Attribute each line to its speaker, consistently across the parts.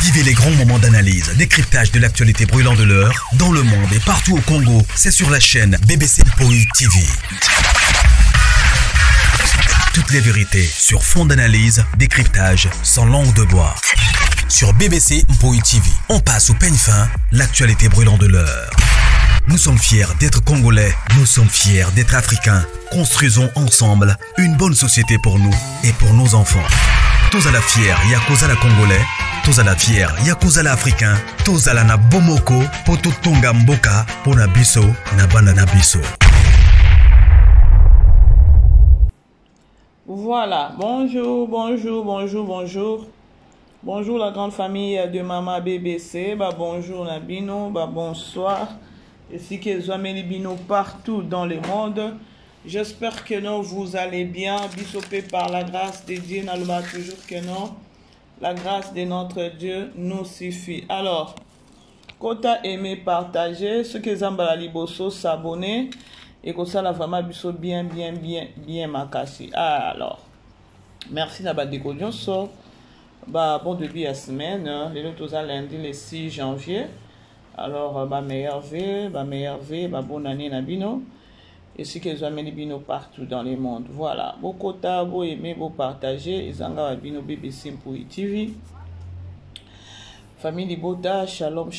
Speaker 1: Vivez les grands moments d'analyse, décryptage de l'actualité brûlante de l'heure, dans le monde et partout au Congo. C'est sur la chaîne BBC Mpoï TV. Toutes les vérités sur fond d'analyse, décryptage, sans langue de bois. Sur BBC Mpoï TV, on passe au peigne fin, l'actualité brûlante de l'heure. Nous sommes fiers d'être Congolais, nous sommes fiers d'être Africains. Construisons ensemble une bonne société pour nous et pour nos enfants. Tous à la fière, Yakozala Congolais. Tous à la fière, Yakozala Africain. Tous à la na Bomoko, Poto Tonga Mboka, Pona Biso, Nabana Nabiso.
Speaker 2: Voilà, bonjour. Bonjour la grande famille de Maman BBC. Bonjour Nabino, bonsoir. Et si que les Bino partout dans le monde. J'espère que non, vous allez bien. Bisopé par la grâce de Dieu, n'allume toujours que non. La grâce de notre Dieu nous suffit. Alors, quota aimer, partager. Ceux qui aiment la liboso, s'abonner. Et que ça, la vraiment biso bien makasi. Alors, merci d'avoir découvert ça. Bon début de la semaine. Les autres lundi, le 6 janvier. Alors, meilleur V, bonne année Nabino. Et si que vous les bino partout dans le monde. Voilà. Beau quota, beau aimer, beau partager. Ils ont bino BBC Mpoï TV. Famille Libota, shalom.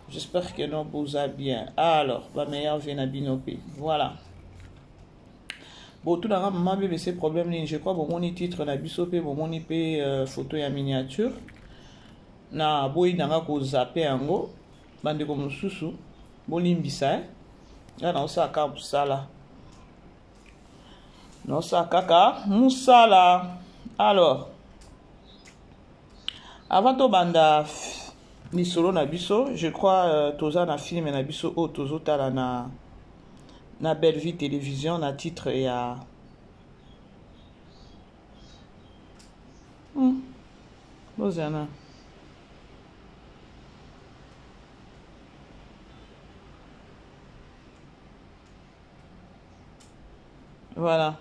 Speaker 2: J'espère que nous vous allez bien. Alors, meilleur V Nabino P. Voilà. Bon, tout dans maman BBC problème, je crois, bon, mon titre Nabiso P, bon, mon IP photo et miniature. Na boy nanga ko zappé ango bande ko mususu bolimbisa ya na osaka musala na osaka ka musala. Alors avant to banda ni solo na biso, je crois toza na film na biso o tozo tala na Belle Vie télévision na titre ya bozana. Voilà.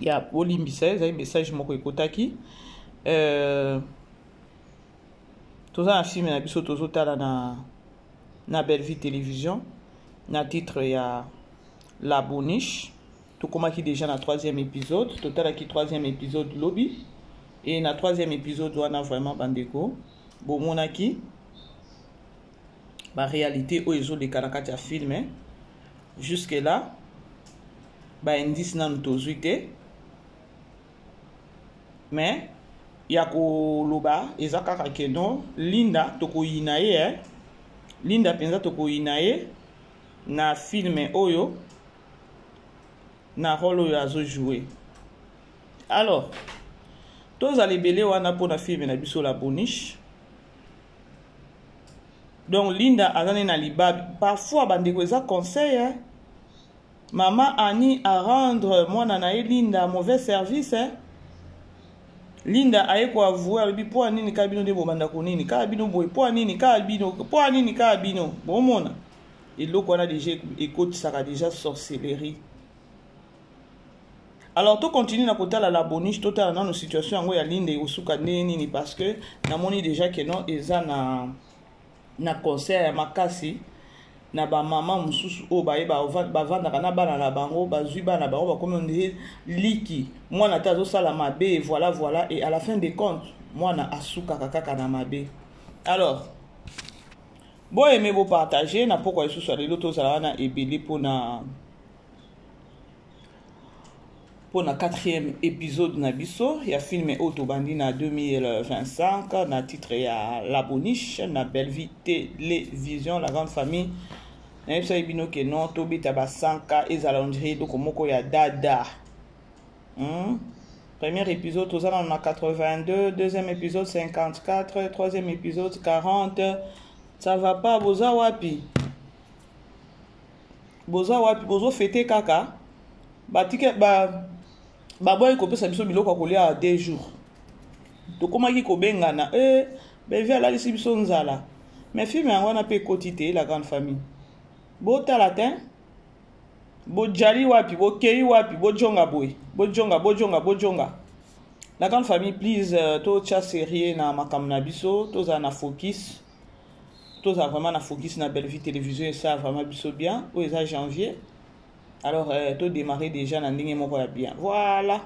Speaker 2: Il y a Olimbisa, il y a un message moko ekotaki. Tout ça un film na biso tozo tala na Belle Vie télévision. Na titre il y a La Boniche. Tout comme qui déjà na 3e épisode, total qui 3e épisode lobby et na 3e épisode on a vraiment bandeko. Bon monaki réalité au ezo de karakati film jusque là. Indice nan tozuite mais yako loba ezaka kakeno linda toko inaye linda penza toko inaye na film oyo na rôle oyo azo jouer. Alors tous allez belé wana pour na film na biso La Boniche. Donc linda azane na liba parfois bandeko eza conseil Maman Annie à rendre moi nanae Linda mauvais service Linda aye ko avouer bi po nini kabino de bomanda ko nini kabino boy po nini kabino bomona et loko na déjà écoute ça a déjà sorcellerie. Alors to continue na kotala La Boniche total dans nos situations ngo ya Linda osuka nini parce que na moni déjà que non eza na concert makasi na ba maman mususu o ba vanda kana bana na bango bazui bana bango ba comme on dit liki moi na tazo sala mabe voilà et à la fin des comptes moi na asuka kaka na mabe. Alors bon aimer vous partager na pourquoi sous sur les lotos sala na ebeli pour na 4e épisode na biso ya film auto bandi na 2025 na titre ya La Boniche na Belle Vie télévision la grande famille. Nayebisa bino ke non tobeta ba 100K ezalondri donc moko ya dada. Premier épisode tozana na 82, deuxième épisode 54, troisième épisode 40. Ça va pas boza wapi bozo fêter kaka. Ba ticket ba boy ko pesa biso biloko kolia à 2 jours. To komaki ko bengana be via la biso nzala. Mais film yango na pe quotité la grande famille. Bo talatin bo jali wapi bo kei wapi bo jonga boy bo jonga La grande famille, please, to cha série na makam na biso, to za na focus. To za vraiment na focus na Belle Vie télévision et ça vraiment biso bien. Ou ça janvier. Alors, to démarrer déjà na ndenge moko ya bien. Voilà.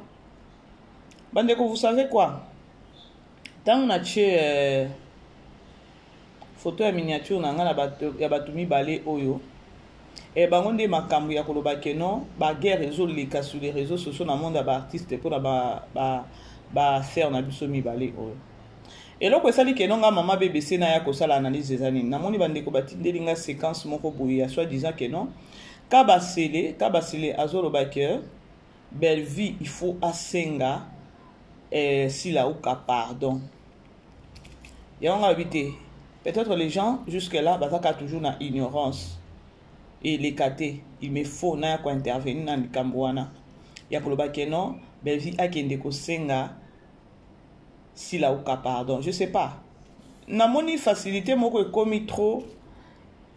Speaker 2: Bandeko, vous savez quoi? Tant on a tché photo ya miniature na nga ya batumi balé oyo. Et bango nde makambo ya koloba keno ba guerre réseau leka sur les réseaux sociaux na monde ba artiste pour ba faire na biso mibale oyo. Et loko esali keno nga mama BBC na ya kosala analyse des années. Na moni bandeko batindeli nga séquence moko boye ya soit disant keno kabasele azolo baker Belle Vie il faut asenga si la ouka pardon. Ya on a habité. Peut-être les gens jusque là bataka toujours na ignorance. Et les catés, il me faut na ko intervenir na Kambouana. Ya koloba keno Belle Vie akende ko senga si la ouka pardon. Je sais pas. Na moni facilité moko ekomi trop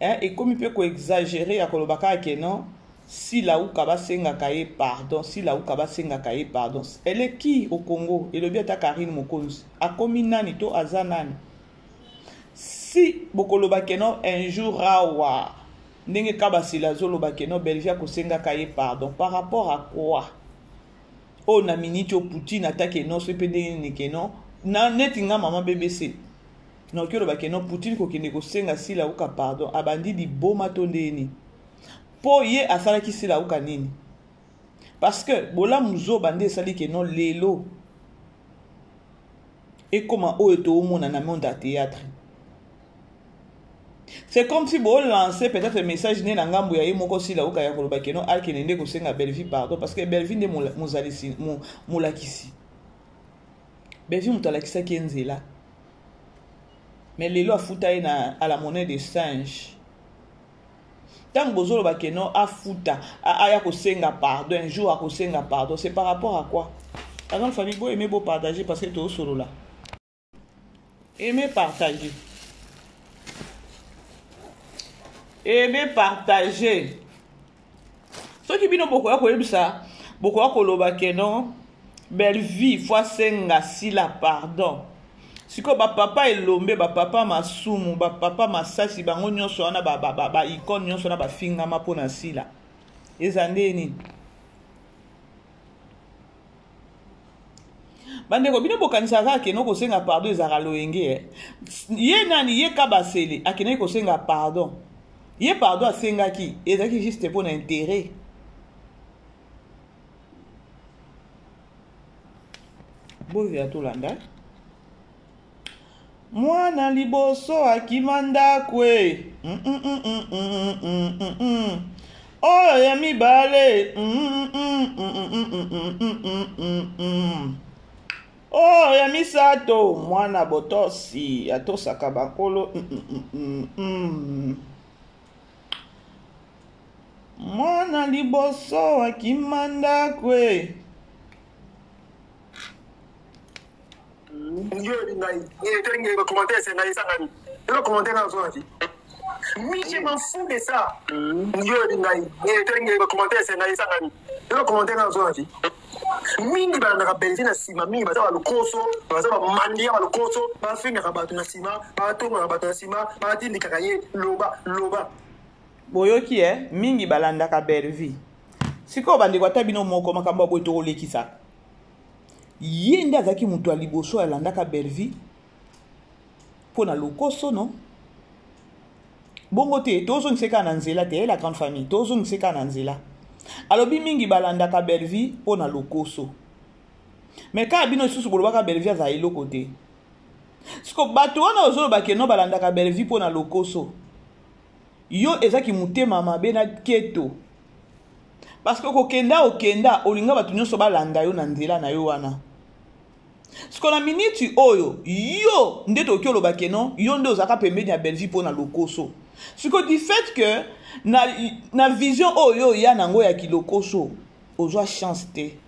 Speaker 2: et comme il peut ko exagérer ya koloba ka keno si la ouka ba senga kaye pardon, si la ouka ba senga kaye pardon. Elle est qui au Congo? Et le bien ta Karine Mokonzi. Akomi nani to azanani. Si bokoloba keno un jour rawa ndenge kabasila zoloba keno Belle Vie kosenga kaye pardon par rapport à quoi? O na minute o Poutine attaque non se pendenge ni keno na netinga mama BBC na koloba keno Poutine ko kende kosenga sila uka pardon abandi di boma tondeni po ye asala ki sila uka nini parce que bola muzo bande sali keno lelo et comment o eto o mona na monde à théâtre. C'est comme si vous lancez peut-être un message né dans ngambo ya yemoko sila uka ya koloba keno alkenende ko senga Belle Vie pardon parce que Belle Vie nde muzalisi mulakisi Belle Vie mutalakisa kenzela mais lelo afuta na à la monnaie de singe tant bozolo ba keno afuta aya ko senga pardon un jour ko senga pardon c'est par rapport à quoi? La grande famille bo aimer beau partager parce que to solo là aimer partager. Aimer partager. Ce qui bino boko ko yebisa boko ko loba keno Belle Vie fois senga si la pardon. Siko ba papa elombe ba papa masumu ba papa masasi bango nyonso wana ba icône nyonso na ba finga mapona sila. Ezandeni. Bandeko bino bokanisa ka keno ko senga pardon ezaka loenge. Ye nani ye kabasele akene ko senga pardon. Ye pardon a senga ki ezaki juste pour l'intérêt. Bovi a tout landa. Mwana liboso akimanda kwe. Oh ya mibale. Oh ya misato mwana botosi atosaka bakolo. Mwana liboso akimanda kwe.
Speaker 3: Yo ngai et le commentaire c'est ngai sangani. Le commentaire là aujourd'hui. Oui, je m'en fous de ça. Yo ngai et le commentaire c'est ngai sangani. Le commentaire là aujourd'hui. Mingi bana ka Belle Vie na sima mingi baza ba lokoso, baza ba mandia ba lokoso, ba finga ka bato na sima, ba tonga ka bato na sima, ba tindi kakaye loba.
Speaker 2: Boyoki mingi balanda ka Belle Vie. Siko bandeko atabino moko makambo boy to lekisa. Yende azaki mutu aliboso alanda ka Belle Vie. Pona lokoso non? Bongo te tozo nseka na nzela te la grande famille, tozo nseka na nzela. Alobi mingi balanda ka Belle Vie pona lokoso. Mais ka bino susu boloba ka Belle Vie za eloko te. Siko bato wana ozoloba ke no balanda ka Belle Vie pona lokoso. Yo ezaki mutema mabe na keto parce que okenda olinga batu nyonso balanda yo na nzela na yo wana siko na minute oyo yo nde toki oloba keno yo nde ozaka pembeni ya Belle Vie pona lokoso siko du fait que na vision oyo ya nango ya kilokoso ozwa chance te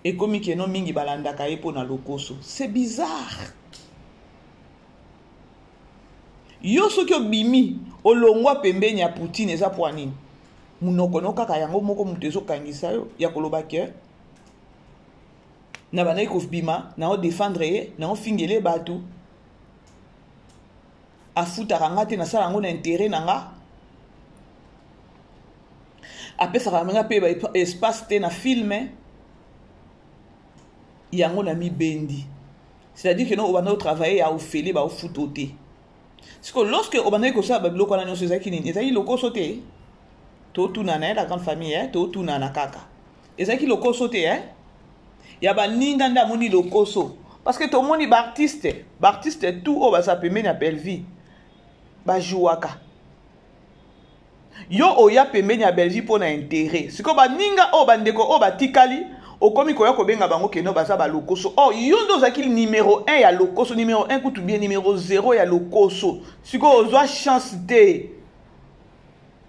Speaker 2: ekomi keno mingi balandaka ye pona lokoso c'est bizarre. Yo soki obimi olongwa pembeni ya Poutine eza po nini? Munoko no kaka yango moko mutu ezokangisa yo ya koloba ke na bana ko bima na o défendre ye na o fingele batu afuta rangate na sala ngo na intérêt nanga apesa ramenga pe ba espace te na filme yango na mi bendi. C'est-à-dire que non, on va travailler à offrir, à foutoter. Parce que lorsque on va ça, le qu'on a nos choses qui n'est pas le co sauté. Tout tout nana la grande famille, tout tout nana kaka. Et ça qui le co sauté, il y a pas n'inganda moni le coso. Parce que tout le monde est Baptiste tout au bas ça peut mener à Belleville, bah jouaka. Yo oya peut mener à Belleville pour l'intérêt. C'est comme ninga au bandeko au batikali. Au komi koya ko benga bango keno baza ba lokoso. Oh yondo zakili numéro 1 ya lokoso, numéro 1 kutu bien numéro 0 ya lokoso. Siko ozwa chance te.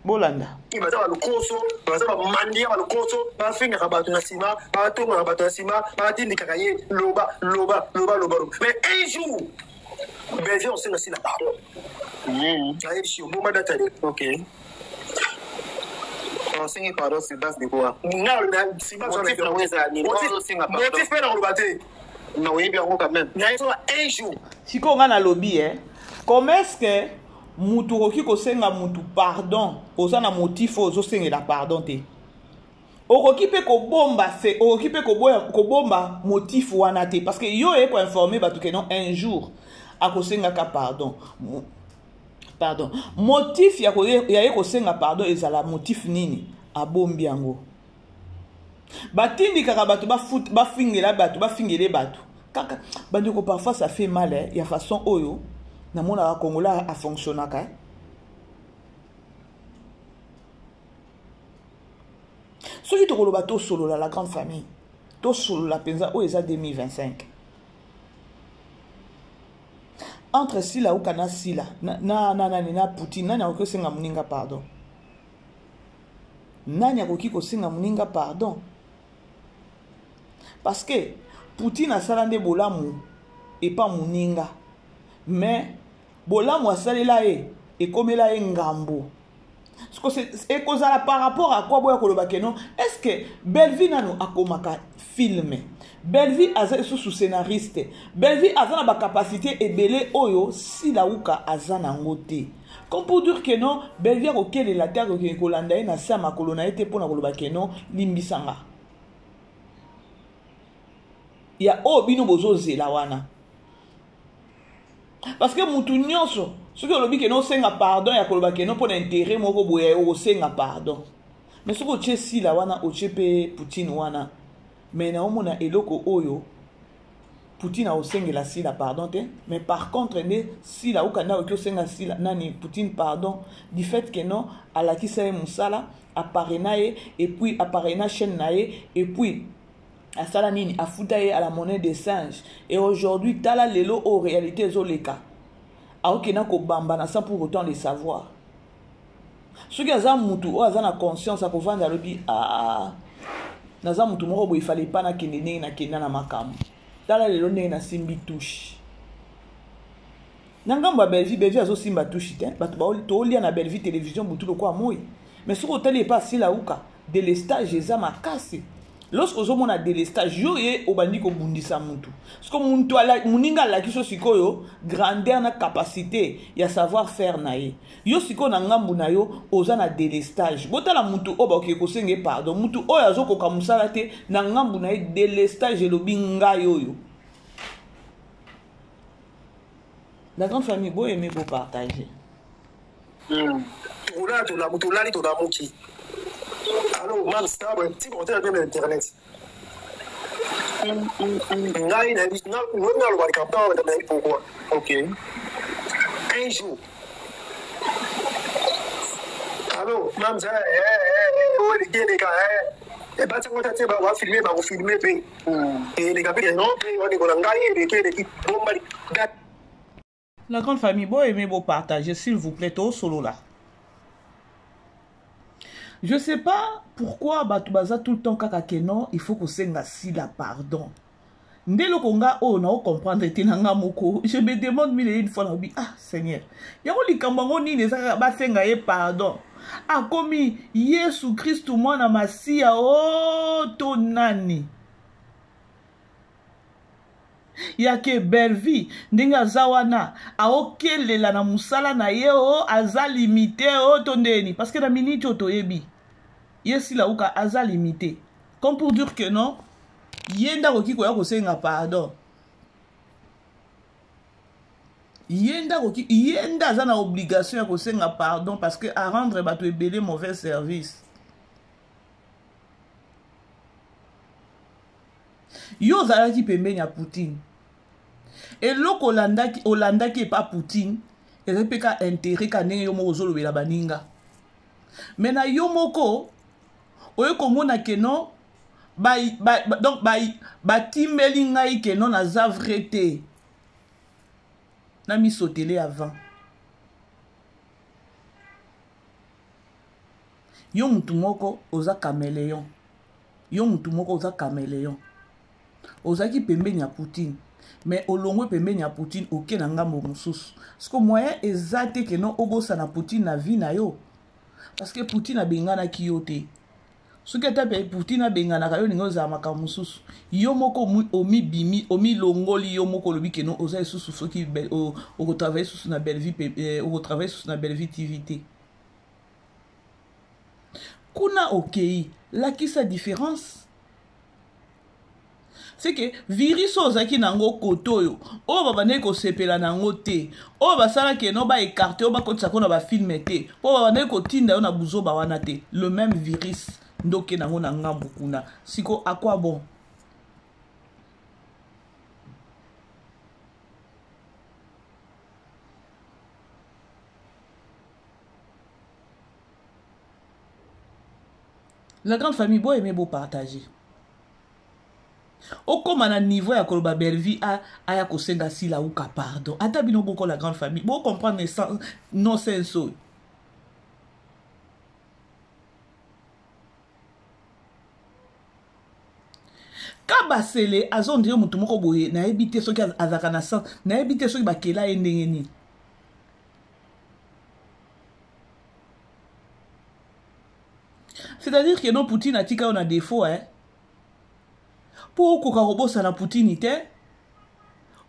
Speaker 2: Bolanda.
Speaker 3: Baza ba lokoso, baza ba mandia ba lokoso, ba finga rabatu na sima, ba tonga rabatu na sima, ba tindika kaye loba. Mais un jour, Belleville on sait aussi la pardon. Aïe chio, bon madata. OK. Singa pardon c'est base de quoi? Non, c'est pas motif na weza ni. Motif pe na lobate. Na oui bien quand même. Na eso un jour.
Speaker 2: Siko nga na lobby comment est-ce que mutu roki ko senga mutu pardon ozana motif ozo senga la pardon te. Oroki pe ko bomba c'est oroki pe ko bomba motif wana te parce que yo e ko informer batu que non un jour a ko senga ka pardon. Pardon. Motif ya ko senga pardon ezala motif nini abombi yango. Batindi kaka batu ba fingela batu ba fingele batu. Kaka bandiko parfois ça fait mal ya façon oyo na mona Congolais a fonctionnaka. Soki to koloba to solo la grande famille. To solo la penza o eza 2025. Entre Sila ou Kana Sila, na Poutine, nani akoki kosenga muninga pardon. Nani akoki kosenga muninga pardon. Parce que Poutine a salande bolamu et pas muninga. Mais bolamu a salela et komela ngambo. C'est par rapport à quoi boya koloba keno, est-ce que Belleville nano akomaka filme? Belleville aza sous scénariste. Belleville aza na ba capacité ebele oyo si la uka aza na ngote. Comme pour dire que non, Belleville okele la terre ke kolanda na sa makolo na ete pona koloba ke non limbisanga. Ya o bino bozo zela wana. Parce que mutu nyonso, ce que lobi ke non senga pardon ya koloba ke non pona intérêt moko boya o senga pardon. Mais ce que tu si la wana o chepe Poutine wana. Mais na omona eloko oyo Poutine a osengela si la pardon te, mais par contre ne si la ukanda okyo senga si la nani Poutine pardon du fait que non ala ki sa musala apparaît nae et puis apparaît na chaîne nae et puis à sala nini afuta ye à la monnaie des singes et aujourd'hui tala lelo en réalité zoleka a okena ko bamba na sans pour autant le savoir. Ce qui a mutu o azana conscience a ko vanda lobi naza mutu moko bo ifale pa na kende na kenda na makamu tala lelo ndenge na simbi touche nangamba ba Belleville azo simba touche te batu ba to lia na Belleville télévision mutu lo kwa moi mais soko tele pas si la uka de l'estage eza makasi lorsque ozo mona de l'estage yo ye obandi ko bundisa mutu parce que muntu ala muninga la kiso sikoyo grandeur na capacité ya savoir faire na ye yo siko na ngambu na yo oza na de l'estage botala mutu oba ke ko senge pardon mutu oyo azoko ka musala te na ngambu na ye de l'estage lobi nga yoyo. La grande famille beau aimer beau partager.
Speaker 3: To la mutu lali to da muki. Alors, man, c'est un petit commentaire de l'internet. Pourquoi? Ok. Un jour. Alors, man, c'est les gars, et bah, on va filmer, on va filmer, et les gars, non,
Speaker 2: la grande famille, beau aimer beau partager, s'il vous plaît, au solo là. Je sais pas pourquoi Batubaza tout le temps kakakeno, il faut que senga si la pardon. Ndelo konga o na o comprendre tenanga moko. Je me demande mille et une fois na bi ah Seigneur. Yako likambango ni nezaka ba senga ye pardon. A komi Yesu Christ mwana masia o to nani. yake belle vie ndenge aza wana aokelela na musala na ye o aza limité o to ndeni parce que na minute oyo toyebi ye sila uka aza limité comme pour dire que non ye nda koki koya kosenga pardon ye nda aza na obligation ya kosenga pardon parce que a rendre bato ebele mauvais service. Yo ozalaki pembeni ya Poutine eloko olandaki epa Poutine ezepe ka intérêt ka ndenge yo moko ozolobela baninga me na yo moko oyo komona ke non donc batimbeli ngai ke non naza vrai te na misotele avant yo mutu moko oza caméléon ozaki pembeni ya Poutine mais olongwe pembeni ya Poutine oke na ngambo mosusu parce que moyen eza te ke non obosa na Poutine na vie na yo parce que Poutine abenganaki yo te soki ata pe Poutine abenganaka yo ninga ozala makambo mosusu yo moko omilongoli yo moko olobi ke non oza lisusu soki okotravaille susu na belle vie okotravaille susu na belle vie TV te kuna okei lakisa différence c'est que virus ozaki nango koto oyo oyo babandeki kosepela nango te oyo basalaki eno baekarte oyo bakotisa ko na bafilme te oyo babandeki kotinda yo na buzoba wana te le même virus ndoke nango na ngambo kuna siko à quoi bon? La grande famille beau aimer beau partager okoma na niveau ya koloba belle vie aya kosenga sila uka pardon ata bino boko la grande famille bo comprendre non sens oyo ka basele azondire mutu moko boye nayebi te soki azaka na sens nayebi te soki bakela ye ndenge nini c'est-à-dire que non Poutine atika on a défaut pour koka kobosa na Poutine te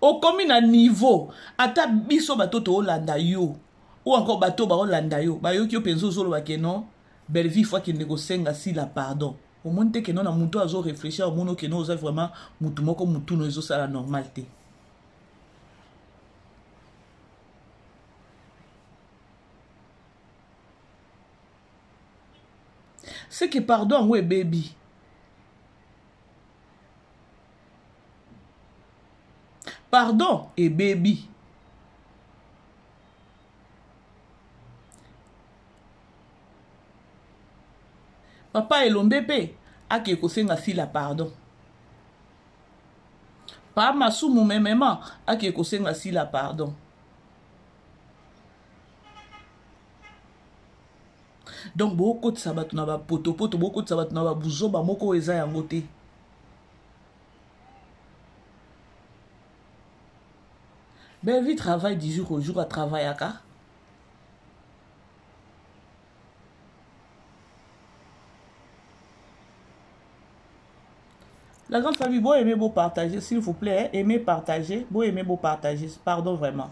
Speaker 2: okomi na niveau ata biso bato to olanda yo ou encore bato ba olanda yo bayoki yo penzo zoloba ke non belle vie fois qu'il négocenga si la pardon au moins te ke non na mutu azo réfléchir au monde ke non oza vraiment mutu moko mutu no ezo sala normal te c'est que pardon ouais baby pardon et baby papa elombe pe ake kosenga sila pardon pa masumu memema ake kosenga sila pardon donc beaucoup de sabat na ba potopoto beaucoup de sabat na ba buzoba moko eza yango te belle vie travaille du jour au jour à travailler à la grande famille, bon aimer beau partager s'il vous plaît, aimer partager, bon aimer beau partager, pardon vraiment.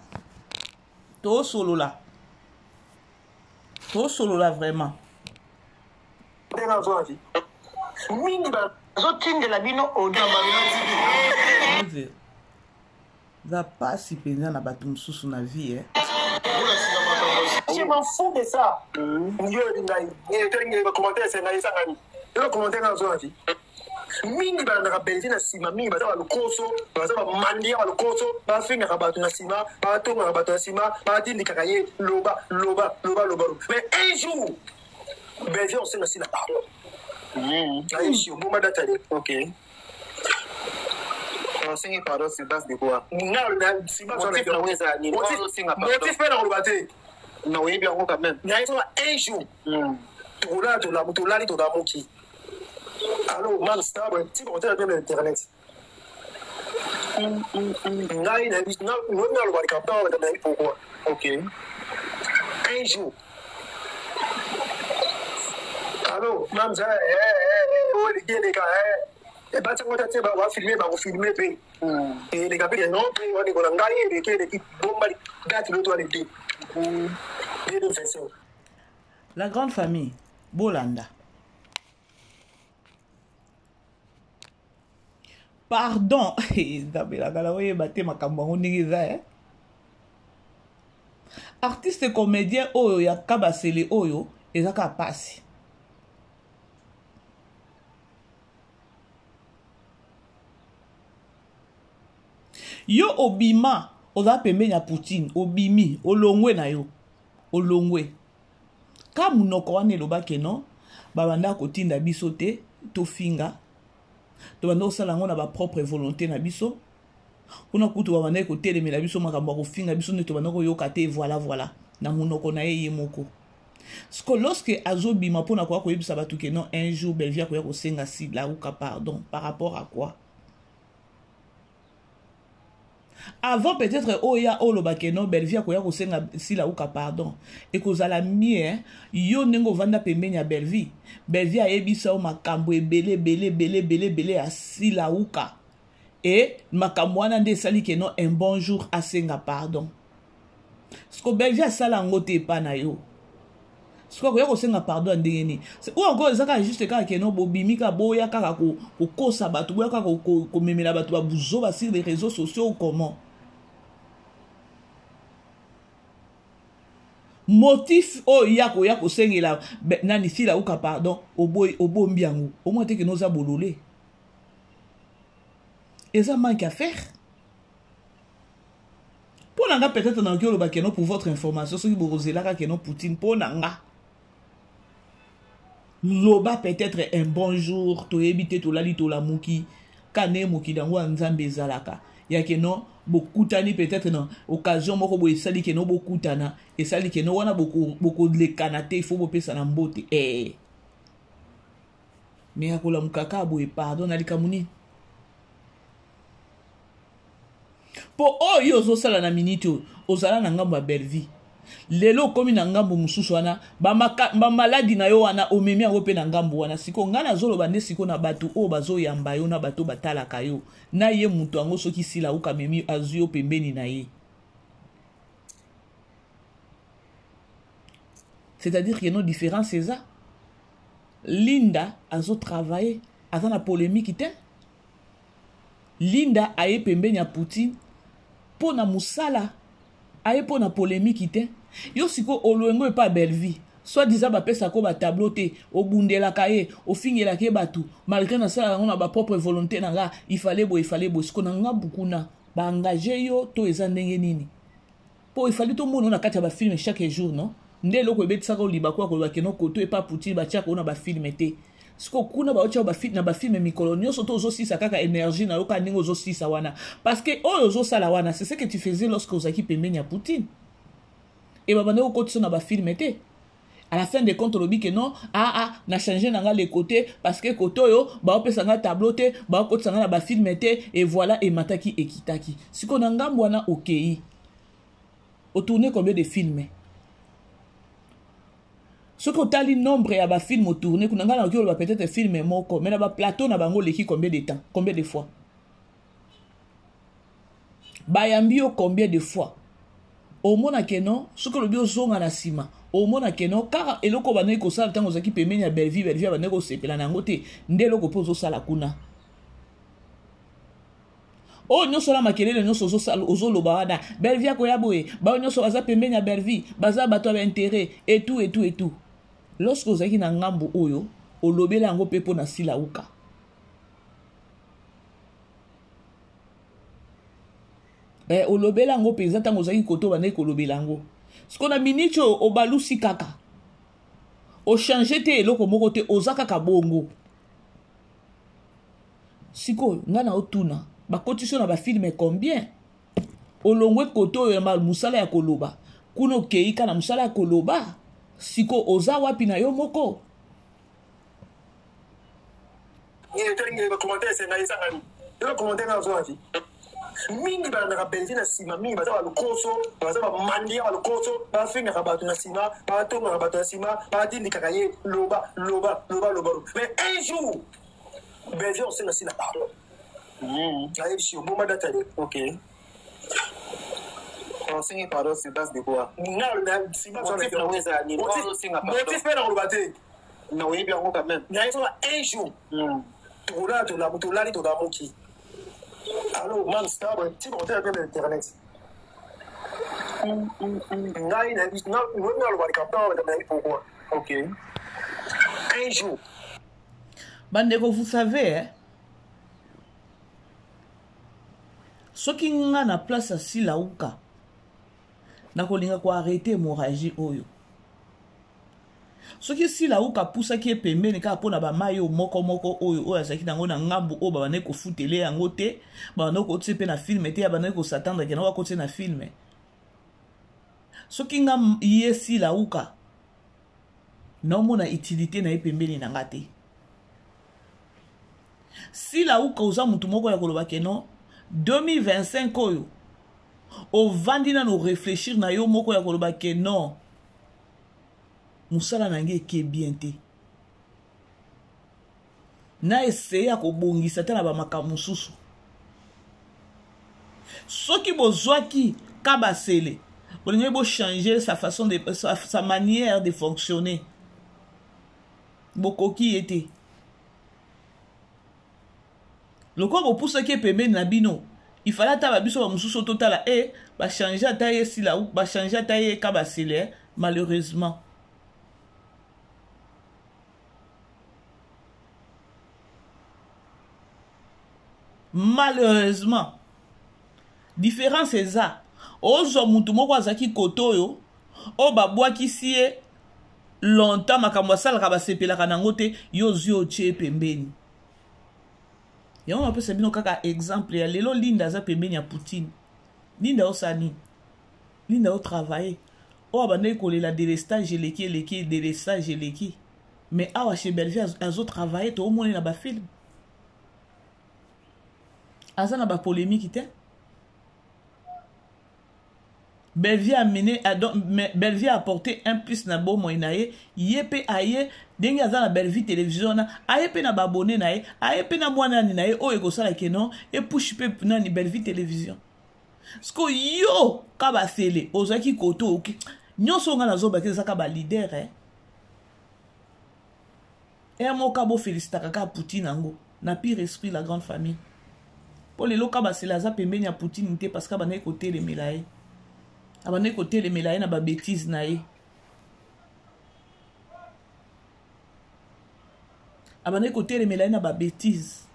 Speaker 2: Tout solo là vraiment. Ça passe si pénal na batum sous na vie
Speaker 3: Je m'en fous de ça. Mingi bana na belzi na sima mingi baza ba lokoso baza ba mandia ba lokoso ba finga ka bato na sima ba tonga ka bato na sima ba tindi kakaye loba mais un jour belzi on sait na sila pardon ayi si bon data OK on sait pardon c'est base de quoi na si ba motif na weza ni motif pe na robate na oui bien quand même na un jour to la moki. Allô, man, c'est un petit commentaire de l'internet. Pourquoi? Ok. Un jour. Allô, man, les gars, Et bah, tu vas filmer, va filmer. Et les gars, non, on est en gagne, et
Speaker 2: la grande famille, Bolanda. Pardon. Artiste et comédien oyo ya kabasele oyo ezaka pasi. Yo obima oza pembe ya Poutine obimi olongwe na yo olongwe ka munoko wane lobake no babanda kotinda biso te tofinga to banda osala ngo na ba propre volonté na biso kuna kutu babanda kotelemela biso makambo kofinga biso ne to banda koyoka te voilà na munoko na ye moko. Parce lorsque azobima pona kwa koyebisa batu ke non un jour Belvia koya kosenga si la ou pardon par rapport à quoi? Avant peut-être oya olobake non Belvia koya kosenga si la ou pardon et kozala mie yo nengo vanda pembeni ya Belvia ebisa o makambo belé a si la uka et makambo wana nde sali ke non un bon jour asenga pardon. Parce que Belvia sala ngote pa na yo. Soit que vous avez pardon ndengeni ou encore ça juste quand que non bobimi ka boya kaka ko kosa batu boya kaka ko memela batu ba buzo ba sur les réseaux sociaux ou comment motif o yako sengela nani fila ou ka pardon obo mbiango au moins te que nous a bololé et ça manque à faire pour nanga peut-être dans que le bakeno pour votre information ce qui vous là que non Poutine pour nanga loba peut-être un bon jour to ebité to lali to la muki kane muki dango nzambe zalaka ya ke no bokutani peut-être non occasion moko bo esali ke no bokutana esali ke no wana boko le kanate il faut bopesa na mbote mais akola mukaka bo e pardon na likamuni po oyo zo sala na minute ozala na ngambo ya Belvie lelo komi na ngambo mususu wana ba maladi na yo wana omemi yango pe na ngambo wana siko ngana zolo bande siko na batu o bazo yamba yo na batu batalaka yo na ye mutu yango soki sila uka memi azuyo pembeni na ye. C'est-à-dire que nos différences c'est ça. Linda azo travailler aza na polémique te. Linda aye pembeni ya Poutine po na musala aye po na polémique te. Yo siko oloengo pa Belvie soit disant ba pesa ko ba tableau te obundela kaye ofingela ke batu malgré na sala on a ba propre volonté na nga il fallait bo siko na nga bukuna ba engager yo to eza ndenge nini po il fallait to mona na kati ba film chaque jour non ndé loko ebetisa ko liba kwa ko ba keno koto e pa Poutine ba tia ko na ba film te siko kuna ba ocha ba film na ba film mikolo nyonso to zo sisa kaka énergie na yo ka ningo zo sisa wana parce que oyo zo sala wana c'est ce que tu faisais lorsque ozaki pembeni ya Poutine. Et bah on continue na ba film été à la fin des comptes lobi que non na changer nanga les côtés parce que koto yo ba opesa nga tableau te ba continue na ba film été et voilà et mataki et kitaki siko na ngambo wana okei au tourner combien de films ce que tali nombre ya ba film au tourner kuna ngana okyo ba peut-être film moko mais na ba plateau na bango leki combien de temps combien de fois ba yambio combien de fois au mona keno ce que le bio zonga na sima au mona keno car eloko bana ko sala tango zaki pemeni ya Belvie bana ko sepela na ngote ndelo ko pozo sala kuna o nyoso la makelele nyoso zo sala ozo loba wana Belvie ko ya boye ba nyoso baza pemeni ya Belvie baza bato ba intérêt et tout lorsque ozaki na ngambo oyo olobela ngo pepo na sila uka olobela ngo peza tango ozaki koto bana kolobela ngo siko na minicho obalusi kaka o changer te eloko moko te ozaka ka bongo siko ngana otuna bakotiso na ba filme combien olongwe koto ya musala ya koloba kuno keika na musala ya koloba siko oza wapi na yo moko
Speaker 3: ni toringe ba commentaire c'est na isa ngani yo commentaire na zo ati mingi ba Belvie na sima mingi baza balukoso baza bamandia balukoso bafinga bato na sima batonga bato na sima badindikaka ye loba mais un jour Ben viens, on sait la pardon. Allez, je suis au moment d'attendre. Ok. On signe pardon, c'est base de quoi? Non, c'est pas ça. Motif fait dans le bâté. Non, oui, bien, quand même. Il y a un jour. Tu l'as, tu l'as, tu l'as, qui. Alors, man, c'est un petit côté avec l'internet. Ok. Un jour.
Speaker 2: Bandeko, vous savez, hein? Ce qui est à la place à Silaouka, n'a pas arrêter l'hémorragie. Ce qui est Silaouka, pour ça qui est payé, n'est pas pour la mayo, moko, oyo, azaki nango na ngambu, o, ba neko futele, angote, ba neko tsepe na film, ete, ba neko s'attendre, que na wa kote na film. Ce qui est Silaouka, non, mon utilité n'a pas payé n'angate. Silaouka, oza mutumoko ya kolobake non. 2025 oyo o vandi na no réfléchir na yo moko ya koloba ke non musala nange ke bien te na essayer ya kobongisa ta na ba makambo mususu soki bozwaki kabasele bolingi bo changer sa façon de sa manière de fonctionner bokoki ete le corps au pouce qui est payé nabino il fallait ta babiso ba mususu total et ba changer ataye si là ou ba changer ataye kabasele malheureusement différence c'est ça ozo mutu moko azaki kotoyo o babwa kisie longtemps makambo sala ba sepela kanango te yozio che pembeni. Et on peut se dire kaka exemple ya lelo Linda za pembeni ya Poutine. Linda osani. Linda o travailler. O abandé kolela délestage leki délestage leki. Mais awa chez Belleville azo travailler to omone na ba film. Aza na ba polémique té. Belleville a mené Belleville a apporté un plus na bo moinaye yepe aye dengi aza na Belleville télévision na ayepe na babone na ye ayepe na mwana ni na ye o ekosala ke non e push pe na ni Belleville télévision sko yo kabasele ozaki koto oki nyonso nga nazo bakeza ka ba leader e mo kabo félicitaka ka Poutine ngo na pire esprit la grande famille pour les loka basela za pembeni ya Poutine te parce que ba na côté les melaye abane côté les melaye na ba bêtise na ye abane côté les melaye na ba bêtise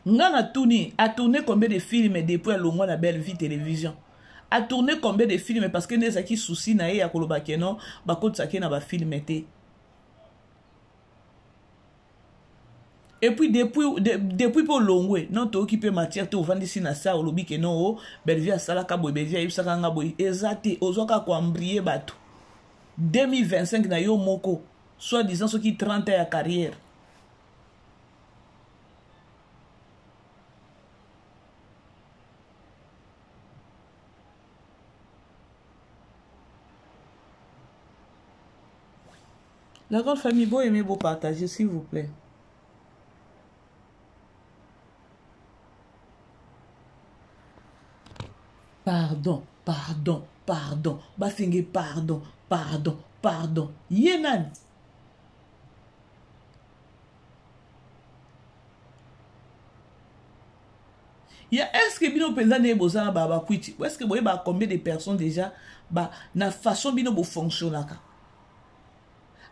Speaker 2: Ngana Touni a tourné combien de films depuis à Longwa na Belleville télévision a tourné combien de films parce que les aki souci na ye ya koloba keno ba kotsake na ba film été. Et puis depuis pour Longwe non to occupé matière to vandi si na sa olobi ke non o Belleville sala ka boy Belleville yibsaka nga boy ezate ozoka ko ambrier bato 2025 na yo moko soit disant ceux qui 30 ans à carrière la grande famille beau aimer beau partager s'il vous plaît. Pardon. Bafinge pardon. Yenan. Est-ce que bino penza ne bozana baba kwiti? Est-ce que boye ba combien de personnes déjà ba na façon bino bo fonctionnaka?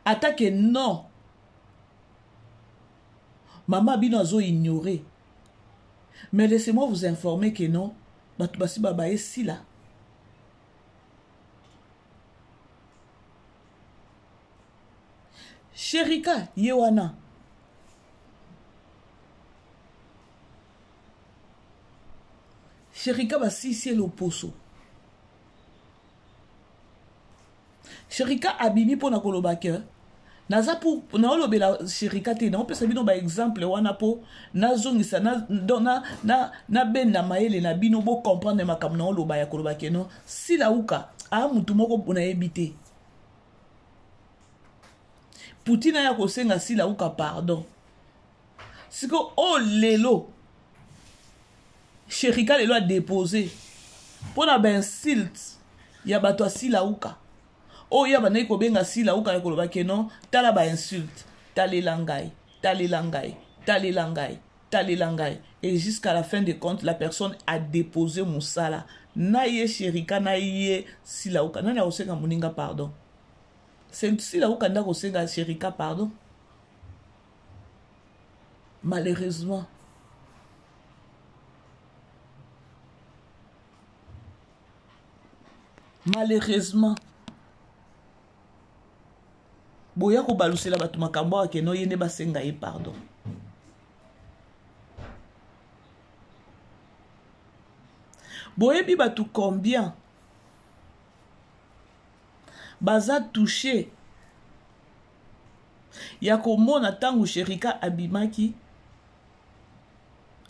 Speaker 2: Attaque non. Maman bino azo ignorer. Mais laissez-moi vous informer que non. Batubasi baba esi là. Sherika yewana. Sherika basi c'est l'opposo. Sherika abimi pona kolobake. Naza pour na olobela Sherika te na on peut savoir no ba exemple wana po nazongisa na ben na maele na bino bo comprendre makamna oloba ya kolobake non si la uka a mutu moko pona ebite Poutine ya kosenga sila uka pardon siko o lelo Sherika lelo a déposé pona ba insulte ya bato sila uka o ya bana ko benga sila uka ko ba kenon tala ba insulte talelangai et jusqu'à la fin de compte la personne a déposé musala na ye Sherika na ye sila uka nani akosenga moninga pardon c'est sila uka nda kosenga Sherika pardon malheureusement boya ko balusela batu makambo akeno yende basenga ye pardon boyebi batu combien baza touché ya komona tangu Sherika abimaki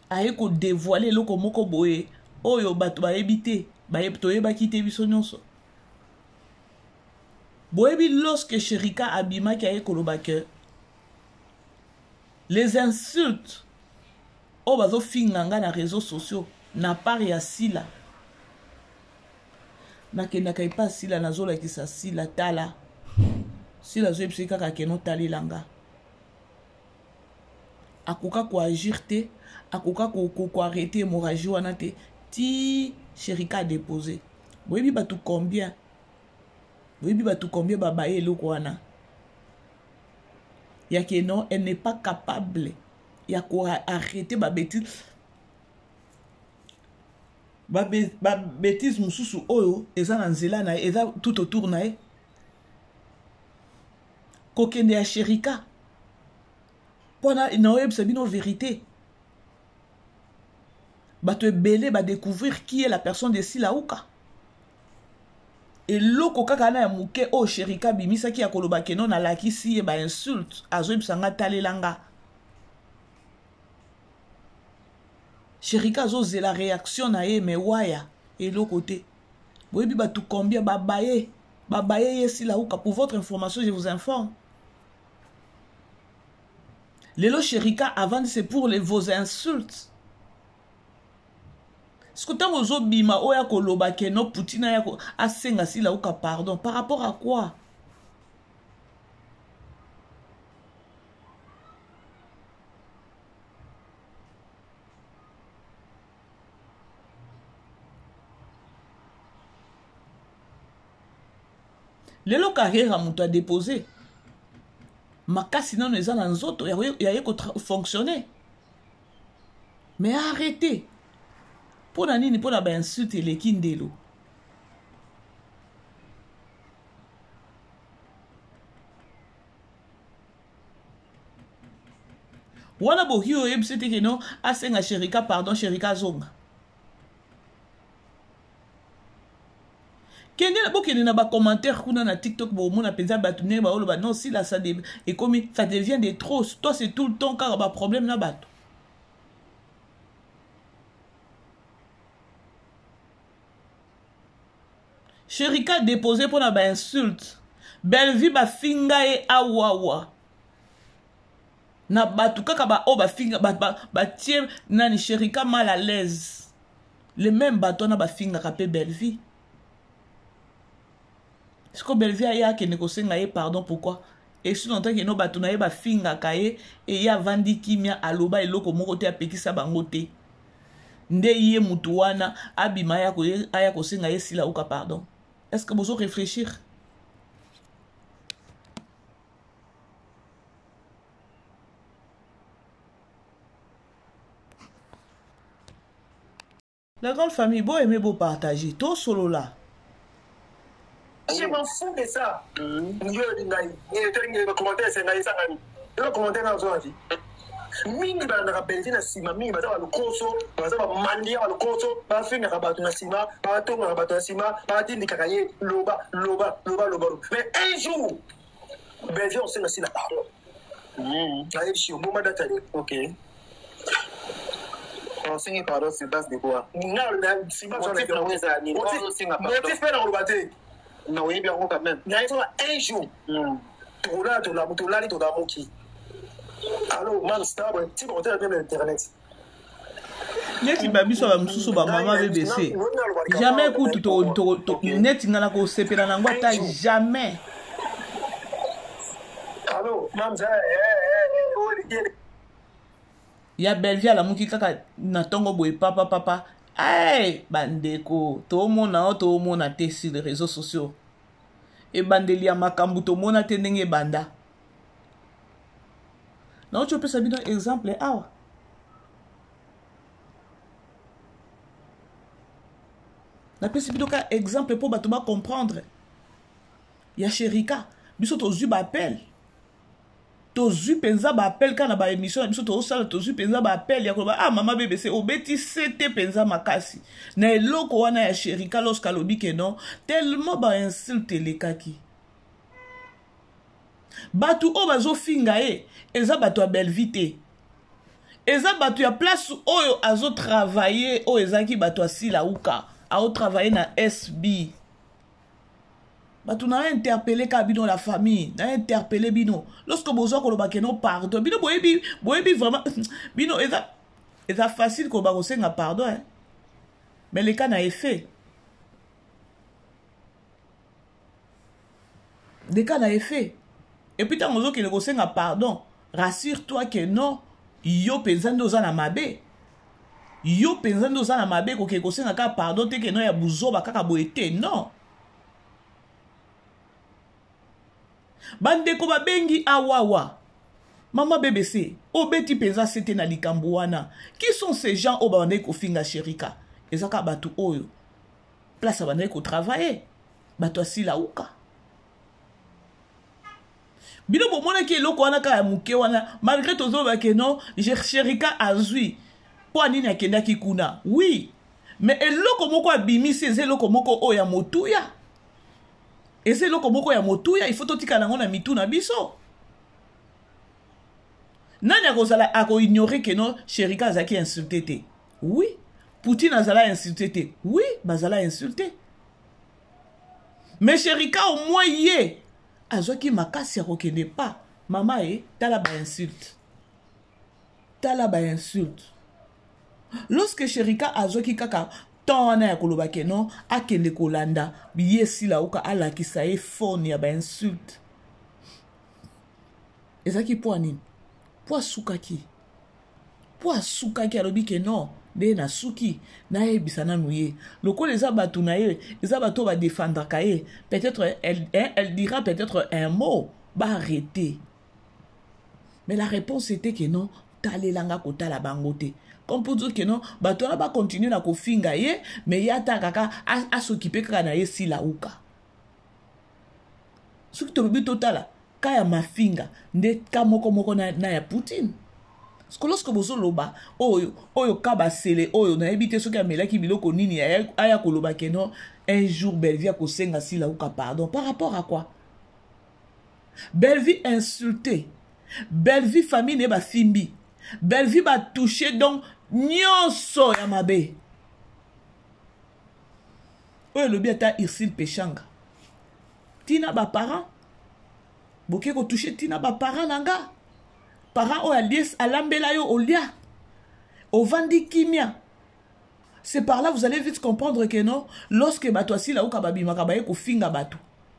Speaker 2: aye ko dévoiler loko moko boye oyo batu bayebi te toyebaki te biso nyonso boyebi lorsque Sherika abimaki aye koloba ke les insultes o bazo finganga na réseaux sociaux na part ya sila nakendaka epa sila nazolakisa sila tala sila zoyebisi kaka keno talelanga akoka koagir te akoka koarrêter hémorragie wana te ti Sherika a déposé boyebi batu combien babaye eloko wana ya keno elle n'est pas capable ya koarrêter bêtise mususu oyo eza na nzela na eza tout autour na ye kokende ya Sherika pona inaoyebisa bino vérité bato ebele ba découvrir qui est la personne de sila uka eloko kaka na ya muke o Sherika bimisaki ya koloba keno na lakisi ye ba insulte azoyebisa nga talelanga Sherika azozela réaction na ye me waya eloko te boyebi batu combien babaye ye sila uka. Pour votre information je vous informe lelo Sherika avant c'est pour vos insultes Sikuta mozo bima oya koloba keno Poutine ya asenga sila uka pardon par rapport à quoi? Lelo carrière mutu a déposé makasi nano eza na nzoto ya ko fonctionner mais arrêtez pona nini pona ba insulte eleki ndelo wana boki oyebisi te keno asenga Sherika pardon Sherika zonga kende bokende na ba commentaire kuna na TikTok bo mona penza batu ne ba oloba non si là ça et comme ça devient de trop toi c'est tout le temps car ba problème na batu Sherika déposé pour la ba insulte Bellevue ba finga e awawa na batu kaka ba o ba finga ba tie nani Sherika mal à l'aise le même bateau na ba finga kapé Bellevue. Est-ce que Bellevue a ya ke nekosenga ye pardon pourquoi et si longtemps que no batu na ye ba finga kaye et ya vandi kimia aloba eloko moko te apekisa bango te nde ye mutu wana abima ya kosenga ye sila uka pardon. Est-ce que vous réfléchir? La grande famille, beau aimer, beau partager. Tout solo là.
Speaker 3: Je m'en fous de ça. Mingi ba na belzi na sima mingi baza ba lokoso baza ba mandia ba lokoso ba finga ka batu na sima ba tonga ka batu na sima ba tindi kakaye loba mais un jour belzi on sait na sila pardon aïe chi bon data OK on sait pardon c'est base de quoi na sima on sait na ni on sait na lobate Non, oui, bien, quand même. Il y a un jour. Tout là, tout là, qui. Alors, man, c'est un petit côté de l'internet.
Speaker 2: Neti babiso ba mususu ba mama BBC. Jamais écoute to neti ngana ko sepela na ngwa ta jamais.
Speaker 3: Allô, man,
Speaker 2: ya Belvia la muki kaka na tongo boye papa. Hey, bandeko, to mona te sur les réseaux sociaux. E bandeli ya makambu to mona te ndenge banda. Non, tu peux savoir un exemple awa. Na pesi bidoka exemple pour batuma comprendre. Ya Sherika, biso to zu ba appel. Tozu penza ba appel kana ba émission biso to sala tozu penza ba appel ya ko ba mama BBC obeti sete penza makasi na eloko wana ya Sherika lorsque lobi ke non tellement ba insulte le kaki batu o bazo finga eza batu a Belvite eza batu ya place oyo azo travailler o ezaki batu a sila uka a travailler na SB. Batu na interpellé ka bino la famille, na interpellé bino. Lorsque bozo ko loba keno pardon, bino boyebi vraiment bino eza facile ko ba kosenga pardon hein. Mais le cas na effet. Le cas na effet. Et puis tant ozo ke kosenga pardon, rassure-toi que non, yo pensando za na mabe. Yo pensando za na mabe ko ke kosenga ka pardon te ke no ya buzo ba kaka boete non. Bandeko babengi awawa. Mama BBC, obeti penza sete na likambo wana. Qui sont ces gens au bande ko finga Sherika? Ezaka batu oyo. Place bande ko travailler. Batu asila uka. Bino bomona ki eloko wana ka ya muke wana, malgré tozo ba ke non, Sherika azui. Po nini akenda ki kuna? Oui. Mais eloko moko abimisi eloko moko oya motuya. Et c'est là que ya motuya, il faut tout tika nango na mitu na biso. Nani akozala ako ignorer que non Sherika azaki insulté te. Oui. Poutine azala insulté te. Oui, bazala insulté. Mais Sherika au moins yé azoki makasi akokende pas. Mama tala ba insulte. Tala ba insulte. Lorsque Sherika azoki kaka tant wana ya koloba ke non akende kolanda biyesi la uka ala kisaye phone ya ba insulte ezaki po nini po sukaki alobi ke non de na suki na yebisa nanu ye lokola eza batu na ye eza bato ba défendre ka ye peut-être elle dira peut-être un mot ba arrêter mais la réponse était que non talelanga kotala bango te. Comme pour dire que non, bato na ba continuer na ko finga ye, mais yata kaka a s'occuper kaka na ye si la uka. Ce qui te veut totala, kaya ma finga, nde ka moko na ya Poutine. Parce que lorsque bozo loba, oyo kaba sele, oyo na ebite soki amela ki biloko nini aya ko loba ke non, un jour Belvia ko senga si la uka pardon. Par rapport à quoi? Belvie insulté. Belvie famille ne ba simbi. Belvie ba touché donc nyonso ya mabe. Oyo lobi ata Irsil Pechanga. Tina ba parent. Boke ko touché tina ba parent nanga. Parent oyo alies alambela yo olia. Ovandi kimia. C'est par là vous allez vite comprendre que non, lorsque bato asi la uka babimaka baye ko finga bato.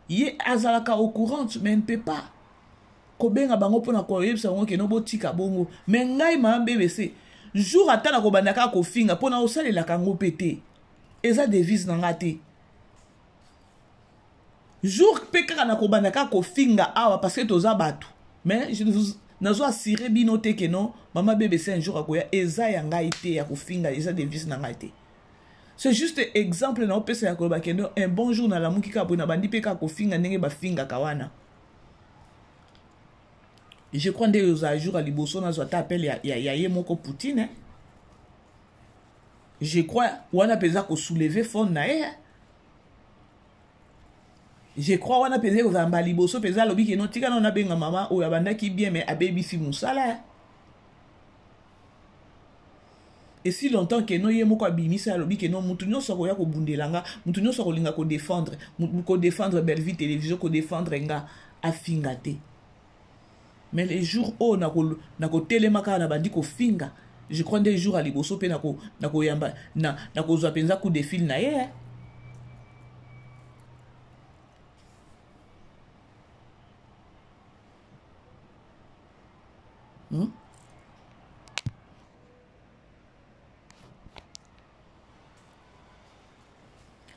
Speaker 2: Ye azalaka au courant mais ne peut pas. Kobenga bango pona ko yebisa ngo ke no botika bongo mais ngai ma BBC jour atala ko bandaka ko finga pona osalela kango pété eza devise na ngate jour peka na ko bandaka ko finga awa parce que toza batu mais je vous nazo assurer bino te ke non mama BBC un jour akoya eza ya ngai te ya ko finga eza devise na ngate. C'est juste exemple na opesa ya ko ba ke no un bon jour na la mukika bona bandi peka ko finga ndenge ba finga kawana. Je crois que aux jours à Liboso, on a appelé ya moko Poutine. Hein? Je crois qu'on a pesé qu'on soulever fond na hein? Je crois qu'on a pesé aux amba Liboso pesé lobi que non tika non a benga mama ou abanda qui bien mais a baby fi musala. et si longtemps que no ye moko abimisa alobi que no mutu nyonso ko ya ko bundelanga mutu nyonso ko linga ko défendre Belleville télévision ko défendre nga afinga te. Mais les jours où nako telemaka na bandi ko finga, je crois des jours à liboso pe nako yamba nako zwa penza coup de fil na ye.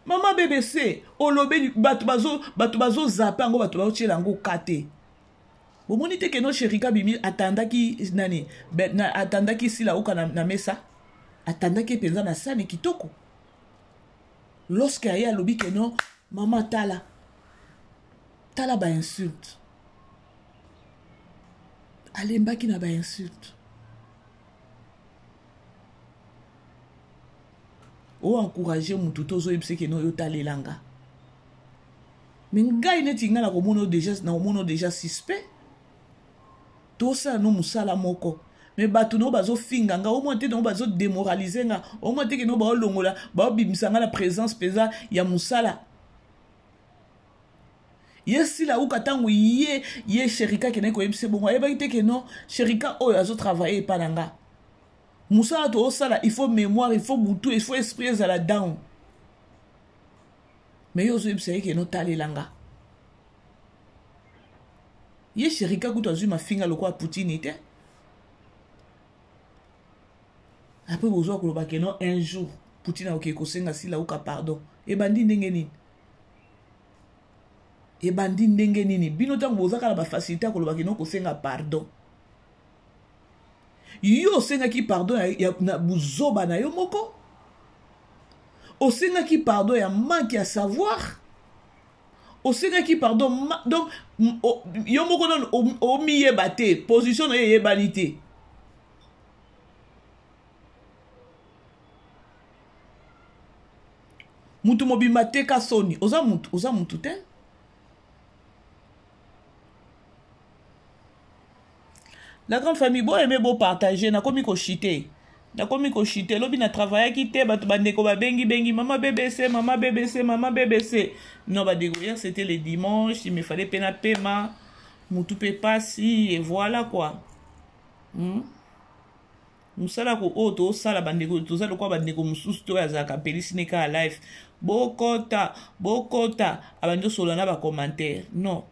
Speaker 2: Maman BBC olobe batu bazo zappe ngo batu bazo tiela ngo kate. Bomoni te que no Sherika bimi atandaki nani atandaki sila uka na mesa atandaki penza na sani kitoko. Lorsque aya lobi que non maman tala ba insulte. Alembaki na ba insulte. O encourager mutu tozo yebise ke no yo talelanga. Mais ngai neti nga na komono déjà suspect. Tout ça no musala moko. Mais batu no bazo finga nga o monte no bazo démoraliser nga. O monte ke no ba longola ba bimisa nga la présence pesa ya musala. Yesi la ou katangu ye Sherika ke ne ko yebise bongo. E ba ite ke no Sherika o azo travailler pa nanga. Moussa to osala, il faut mémoire, il faut boutou, il faut esprit à la down. Mais yo zo yebisa ke no talelanga. Ye Sherika kuto azu ma finga loko a Poutine te. Après bozo ko ba ke no un jour Poutine a ko senga sila uka pardon. E bandi ndenge nini? E bandi ndenge nini? Bino tango boza kala ba facilité ko ba ke no ko senga pardon. Yo senga ki pardon ya na buzoba na yo moko. O senga ki pardon ya manque à savoir. O senga ki pardon donc yo moko non o miye baté position na ye banité. Mutu mobimba te ka soni. Oza mutu te. La grande famille, bon aimer beau partager, na komi ko chité. Lobi na travailler qui te batu bandeko ba bengi maman BBC. Non ba découvrir c'était le dimanche, il me fallait pena paiement, mutu pe passi et voilà quoi. Musala ko oto sala bandeko to za lokwa bandeko mususu to ya zaka pelisi neka live. Bokota abando solo na ba commentaire. Non.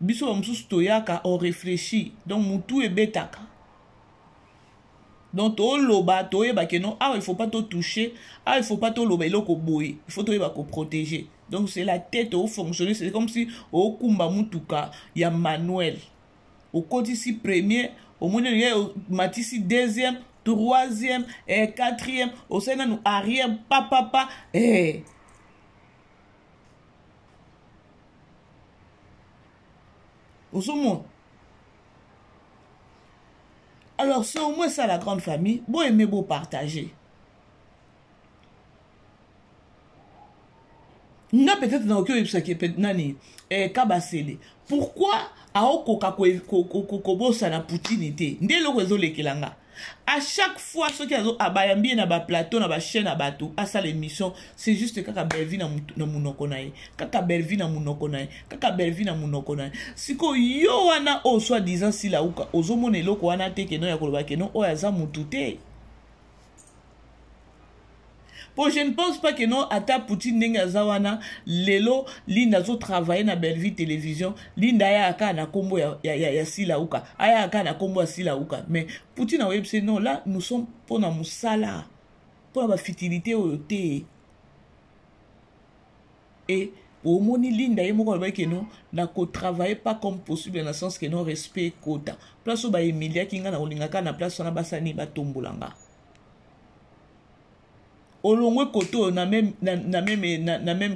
Speaker 2: Biso ba mususu toyaka on réfléchit donc mutu ebetaka donc to loba to yeba que non il faut pas to toucher il faut pas to loba eloko boye il faut to yeba ko protéger donc c'est la tête au fonctionner c'est comme si au kumba mutuka ya manuel au kotisi premier au moins matisi deuxième troisième et quatrième au sena nous arrière papa alors c'est au moins ça la grande famille. Bon aimer beau partager. N'a peut-être dans que ça qui peut nani kabasele. Pourquoi aoko kobo ça na Poutine était. Ndelo rezo lekelanga. À chaque fois ceux qui ont abayambi na ba plateau na ba chaîne na bateau à ça l'émission c'est juste kaka Belleville na munoko nae kaka Belleville na munoko nae siko yo wana o soit disant si la uka ozomona eloko wana te ke no ya koloba ke no o ya za mutu te. Bon, je ne pense pas que non, ata Poutine nenga zawana, lelo, linda zo travailler na Belleville télévision, linda ya aka na kombo ya sila uka, aya aka na kombo ya sila uka. Mais Poutine a web c'est non, là, nous sommes pour na musala, pour la futilité au té. Et, au moni linda yemo kwa que non, na ko travailler pas comme possible dans le sens que non respect quota. Place au ba Emilia kinga na olingaka na place na basani ba tombolanga. Olongwe koto na même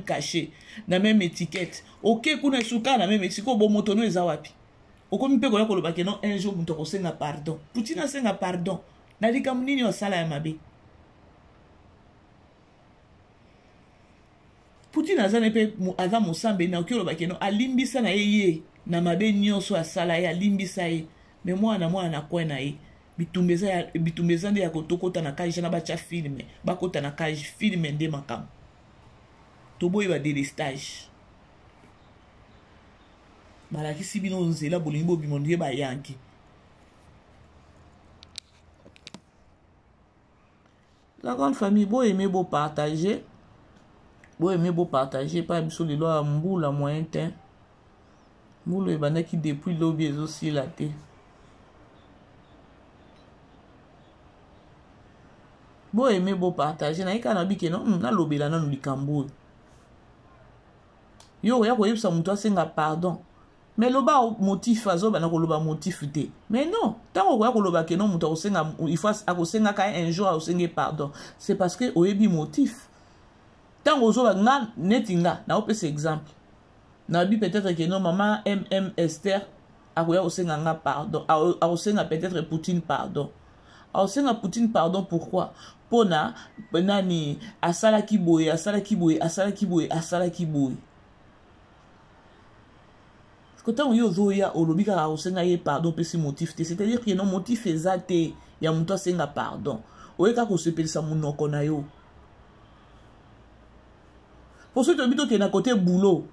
Speaker 2: cachet, na même étiquette. OK kuna suka na même étiquette bo motono eza wapi. Okomi pe ko yakoloba ke non un jour muto ko senga pardon. Poutine a senga pardon. Na likamu nini osala ya mabe. Poutine azane pe aza mosambe na okoloba ke non alimbisa na ye na mabe nyonso asala ya limbisa ye. Mais moi na kwa na ye. bitumbeza nde ya kotokota na cage na bacha filme bakota na cage filme nde makam toboyi ba délestage balakisi bino nzela bolingi bobima nde bayanki la grande famille boyeme bopartager pa biso lelo ya mbula moyen te mbula ebandaki depuis lobi ezosila te boyeme bopartager nayika na bike no nalobela nanu likambo oyo yo oya koyebisa moto asenga pardon mais loba motif azobana koloba motif te mais non ntango okoya koloba ke no moto akosenga akosengaka un jour akosenge pardon c'est parce que oyebi motif ntango ozoba nga neti nga naopesa exemple nabi peut-être que non maman mm Esther akoya kosenga nga pardon akosenga peut-être Poutine pardon akosenga Poutine pardon pourquoi pona nani asalaki boye quand yo zoya olobika akosenga ye pardon pesi motif te c'est-à-dire que non motif ezate ya muto asenga pardon oyeka kosepelisa munoko na yo pour ceux qui habitent na côté boulot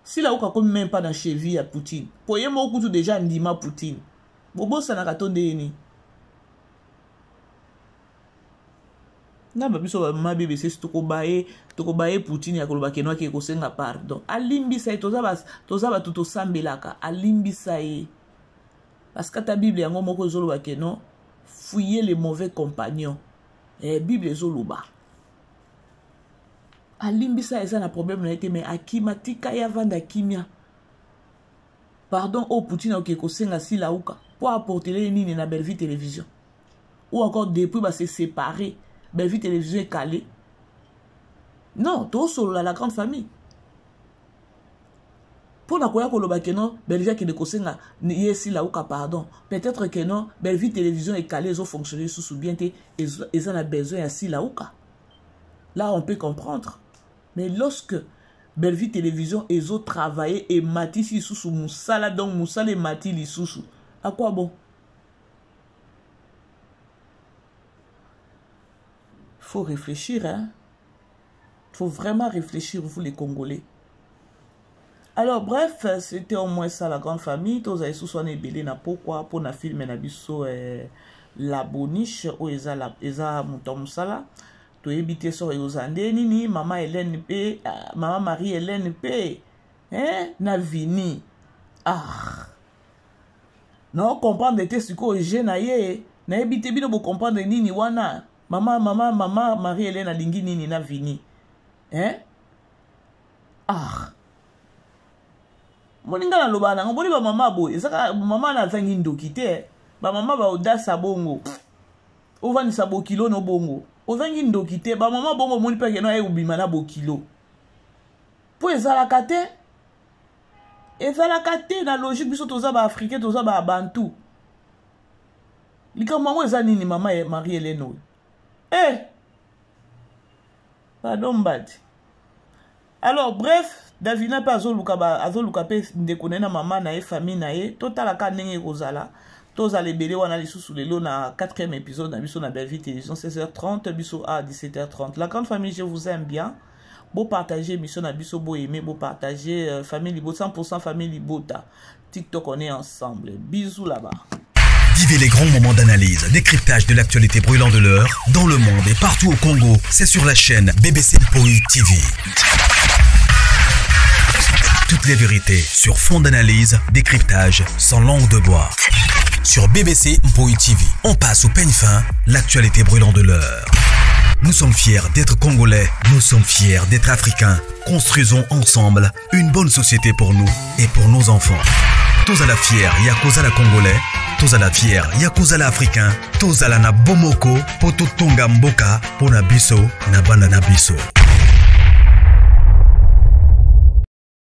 Speaker 2: si la oka comme même pas dans cheville à Poutine pour ye mo kutu déjà ndima Poutine bobo sana katonde ni na babiso ba mama BBC tokobaye Poutine ya koloba kenwa ke kosenga pardon alimbisa ye toza ba tuto sambelaka alimbisa ye parce que ta Bible yango moko ezoloba ke non fuyez les mauvais compagnons Bible ezoloba alimbisa eza na problème na été mais akima tika ya vanda kimia pardon au Poutine ok kosenga si lauka pour apporter les nini na Bellevue télévision ou encore depuis ba se séparer Bellevue télévision est calée. Non, tout solo la grande famille. Pour la koya koloba que non, Bellevue qui ne kosenga yesi la ouka pardon. Peut-être que non, Bellevue télévision est calée, ils ont fonctionné sous bien et ils en ont besoin yasi la ouka. Là on peut comprendre. Mais lorsque Bellevue télévision ils ont travaillé et mati si sous Moussala donc Moussala et mati li sous. À quoi bon? Faut réfléchir, hein. Faut vraiment réfléchir, vous les Congolais. Alors, bref, c'était au moins ça, la grande famille. Tous les sous sont ébélés, na pourquoi, pour na film, na biso, la boniche, ou eza moutomsala. To ebité sur yozande, nini, maman Hélène P, maman Marie-Hélène P, hein, na vini. Ah. Non, comprendre les tests, ko jenaye, na ebité bino bo comprendre nini, wana. Maman, Marie-Hélène alingi nini na vini. Hein? Ah. Moninga na loba na ngoboni ba mama boy. Ezaka mama na vangi ndoki te. Ba mama ba odasa bongo. Ovani sa bo kilo no bongo. Ovangi ndoki te. Ba mama bongo moni pe keno e ubima na bo kilo. Po ezalaka te. Ezalaka te na logique biso toza ba africain toza ba bantu. Lika maman eza nini mama Marie-Hélène. Eh! Pardon, bad. Alors, bref, Davina pa azoluka pe ndekone na mama na e famille na e. Totala ka ndenge kozala. Toza lebele wana lisusu lelo na 4e épisode na biso na Bellevue télévision 16h30 biso à 17h30. La grande famille, je vous aime bien. Beau partager mission na biso beau aimer beau partager famille Libo 100% famille Libota. TikTok on est ensemble. Bisous là-bas.
Speaker 1: Vivez les grands moments d'analyse, décryptage de l'actualité brûlante de l'heure, dans le monde et partout au Congo. C'est sur la chaîne BBC Mpoï TV. Toutes les vérités sur fond d'analyse, décryptage sans langue de bois. Sur BBC Mpoï TV, on passe au peigne fin l'actualité brûlante de l'heure. Nous sommes fiers d'être Congolais, nous sommes fiers d'être Africains. Construisons ensemble une bonne société pour nous et pour nos enfants. Tous à la fière, Yakozala Congolais. Tous à la fière, Yakozala Africain. Tous à la na bomoko, poto tonga mboka, pona biso, na banda na biso.